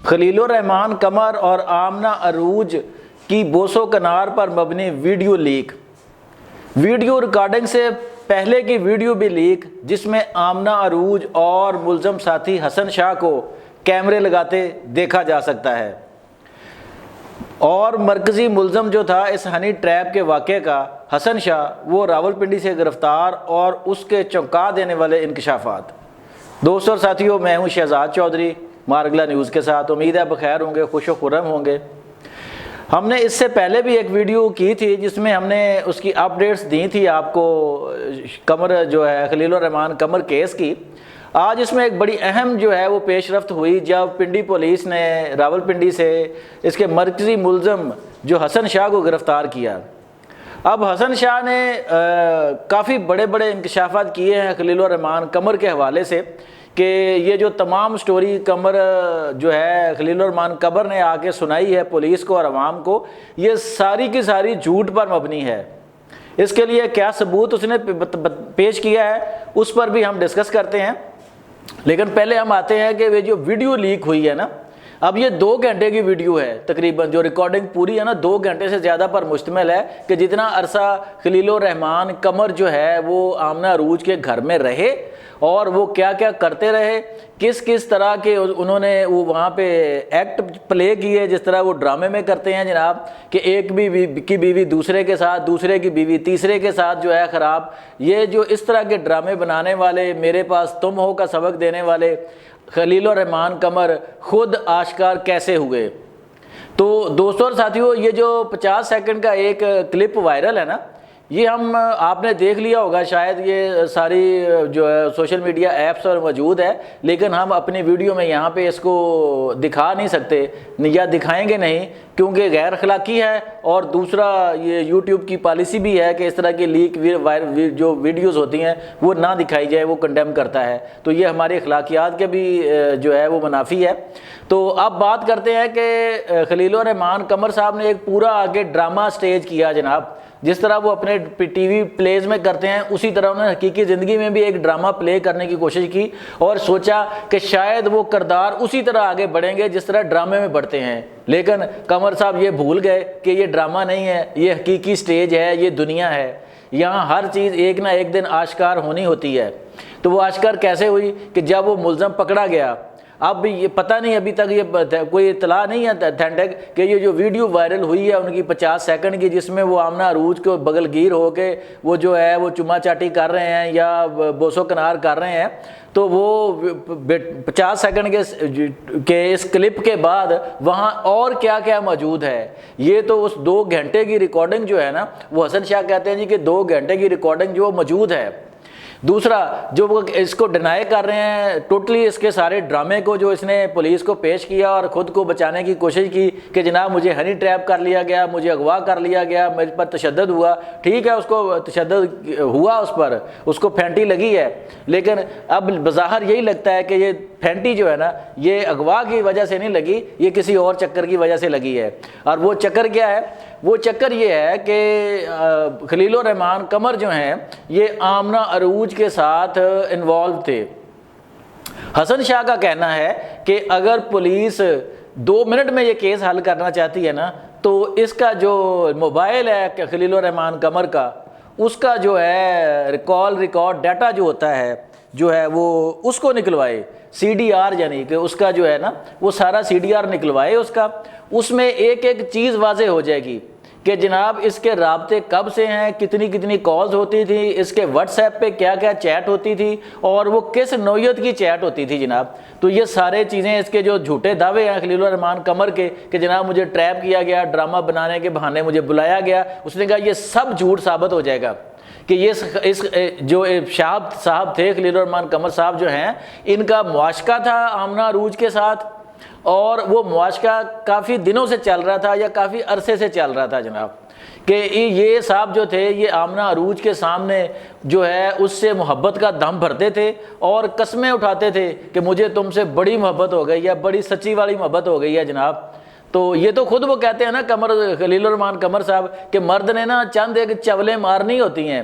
خلیل الرحمان قمر اور آمنہ عروج کی بوسو کنار پر مبنی ویڈیو لیک، ویڈیو ریکارڈنگ سے پہلے کی ویڈیو بھی لیک، جس میں آمنہ عروج اور ملزم ساتھی حسن شاہ کو کیمرے لگاتے دیکھا جا سکتا ہے، اور مرکزی ملزم جو تھا اس ہنی ٹریپ کے واقعے کا، حسن شاہ، وہ راولپنڈی سے گرفتار اور اس کے چونکا دینے والے انکشافات۔ دوستوں اور ساتھیوں، میں ہوں شہزاد چودھری مارگلا نیوز کے ساتھ، امید ہے بخیر ہوں گے، خوش و خرم ہوں گے۔ ہم نے اس سے پہلے بھی ایک ویڈیو کی تھی جس میں ہم نے اس کی اپڈیٹس دی تھی آپ کو، قمر جو ہے خلیل الرحمان قمر کیس کی۔ آج اس میں ایک بڑی اہم جو ہے وہ پیش رفت ہوئی جب پنڈی پولیس نے راولپنڈی سے اس کے مرکزی ملزم جو حسن شاہ کو گرفتار کیا۔ اب حسن شاہ نے کافی بڑے بڑے انکشافات کیے ہیں خلیل الرحمان قمر کے حوالے سے، کہ یہ جو تمام سٹوری قمر جو ہے خلیل الرحمان قمر نے آ کے سنائی ہے پولیس کو اور عوام کو، یہ ساری کی ساری جھوٹ پر مبنی ہے۔ اس کے لیے کیا ثبوت اس نے پیش کیا ہے اس پر بھی ہم ڈسکس کرتے ہیں، لیکن پہلے ہم آتے ہیں کہ یہ جو ویڈیو لیک ہوئی ہے نا، اب یہ 2 گھنٹے کی ویڈیو ہے تقریباً، جو ریکارڈنگ پوری ہے نا 2 گھنٹے سے زیادہ پر مشتمل ہے، کہ جتنا عرصہ خلیل الرحمان قمر جو ہے وہ آمنہ عروج کے گھر میں رہے اور وہ کیا کیا کرتے رہے، کس کس طرح کے انہوں نے وہ وہاں پہ ایکٹ پلے کیے، جس طرح وہ ڈرامے میں کرتے ہیں جناب، کہ ایک کی بیوی دوسرے کے ساتھ، دوسرے کی بیوی تیسرے کے ساتھ جو ہے خراب۔ یہ جو اس طرح کے ڈرامے بنانے والے، میرے پاس تم ہو کا سبق دینے والے خلیل الرحمان قمر خود آشکار کیسے ہوئے؟ تو دوستوں اور ساتھیوں، یہ جو 50 سیکنڈ کا ایک کلپ وائرل ہے نا، یہ آپ نے دیکھ لیا ہوگا شاید، یہ ساری جو ہے سوشل میڈیا ایپس پر موجود ہے، لیکن ہم اپنی ویڈیو میں یہاں پہ اس کو دکھا نہیں سکتے یا دکھائیں گے نہیں، کیونکہ غیر اخلاقی ہے، اور دوسرا یہ یوٹیوب کی پالیسی بھی ہے کہ اس طرح کی لیک جو ویڈیوز ہوتی ہیں وہ نہ دکھائی جائے، وہ کنڈیم کرتا ہے، تو یہ ہماری اخلاقیات کے بھی جو ہے وہ منافی ہے۔ تو اب بات کرتے ہیں کہ خلیل الرحمان قمر صاحب نے ایک پورا آگے ڈرامہ سٹیج کیا جناب، جس طرح وہ اپنے ٹی وی پلیز میں کرتے ہیں اسی طرح انہوں نے حقیقی زندگی میں بھی ایک ڈرامہ پلے کرنے کی کوشش کی، اور سوچا کہ شاید وہ کردار اسی طرح آگے بڑھیں گے جس طرح ڈرامے میں بڑھتے ہیں، لیکن قمر صاحب یہ بھول گئے کہ یہ ڈرامہ نہیں ہے، یہ حقیقی سٹیج ہے، یہ دنیا ہے، یہاں ہر چیز ایک نہ ایک دن آشکار ہونی ہوتی ہے۔ تو وہ آشکار کیسے ہوئی کہ جب وہ ملزم پکڑا گیا، اب یہ پتہ نہیں، ابھی تک یہ کوئی اطلاع نہیں ہے اتھینٹک کہ یہ جو ویڈیو وائرل ہوئی ہے ان کی 50 سیکنڈ کی، جس میں وہ آمنہ عروج کو بغل گیر ہو کے وہ جو ہے وہ چما چاٹی کر رہے ہیں یا بوسو کنار کر رہے ہیں، تو وہ 50 سیکنڈ کے اس کلپ کے بعد وہاں اور کیا کیا موجود ہے، یہ تو اس 2 گھنٹے کی ریکارڈنگ جو ہے نا، وہ حسن شاہ کہتے ہیں جی کہ 2 گھنٹے کی ریکارڈنگ جو موجود ہے۔ دوسرا جو وہ اس کو ڈینائی کر رہے ہیں ٹوٹلی، اس کے سارے ڈرامے کو جو اس نے پولیس کو پیش کیا اور خود کو بچانے کی کوشش کی کہ جناب مجھے ہنی ٹریپ کر لیا گیا، مجھے اغوا کر لیا گیا، میرے پر تشدد ہوا، ٹھیک ہے اس کو تشدد ہوا، اس کو پھینٹی لگی ہے، لیکن اب بظاہر یہی لگتا ہے کہ یہ پھینٹی جو ہے نا یہ اغوا کی وجہ سے نہیں لگی، یہ کسی اور چکر کی وجہ سے لگی ہے۔ اور وہ چکر کیا ہے؟ وہ چکر یہ ہے کہ خلیل الرحمان قمر جو ہیں یہ آمنہ عروج کے ساتھ انوالو تھے۔ حسن شاہ کا کہنا ہے کہ اگر پولیس 2 منٹ میں یہ کیس حل کرنا چاہتی ہے نا، تو اس کا جو موبائل ہے کہ خلیل الرحمان قمر کا، اس کا جو ہے ریکارڈ ڈیٹا جو ہوتا ہے جو ہے وہ اس کو نکلوائے، سی ڈی آر، یعنی کہ اس کا جو ہے نا وہ سارا سی ڈی آر نکلوائے اس کا، اس میں ایک ایک چیز واضح ہو جائے گی کہ جناب اس کے رابطے کب سے ہیں، کتنی کتنی کالز ہوتی تھی، اس کے واٹس ایپ پہ کیا کیا چیٹ ہوتی تھی، اور وہ کس نوعیت کی چیٹ ہوتی تھی جناب۔ تو یہ سارے چیزیں، اس کے جو جھوٹے دعوے ہیں خلیل الرحمان قمر کے کہ جناب مجھے ٹریپ کیا گیا، ڈرامہ بنانے کے بہانے مجھے بلایا گیا، اس نے کہا یہ سب جھوٹ ثابت ہو جائے گا کہ یہ جو شہاب صاحب تھے خلیل الرحمان قمر صاحب جو ہیں، ان کا معاشقہ تھا آمنہ عروج کے ساتھ، اور وہ معاشقہ کافی دنوں سے چل رہا تھا یا کافی عرصے سے چل رہا تھا جناب، کہ یہ صاحب جو تھے یہ آمنہ عروج کے سامنے جو ہے اس سے محبت کا دم بھرتے تھے اور قسمیں اٹھاتے تھے کہ مجھے تم سے بڑی محبت ہو گئی یا بڑی سچی والی محبت ہو گئی ہے جناب۔ تو یہ تو خود وہ کہتے ہیں نا خلیل الرحمان قمر صاحب کہ مرد نے نا چند ایک چولیں مارنی ہوتی ہیں،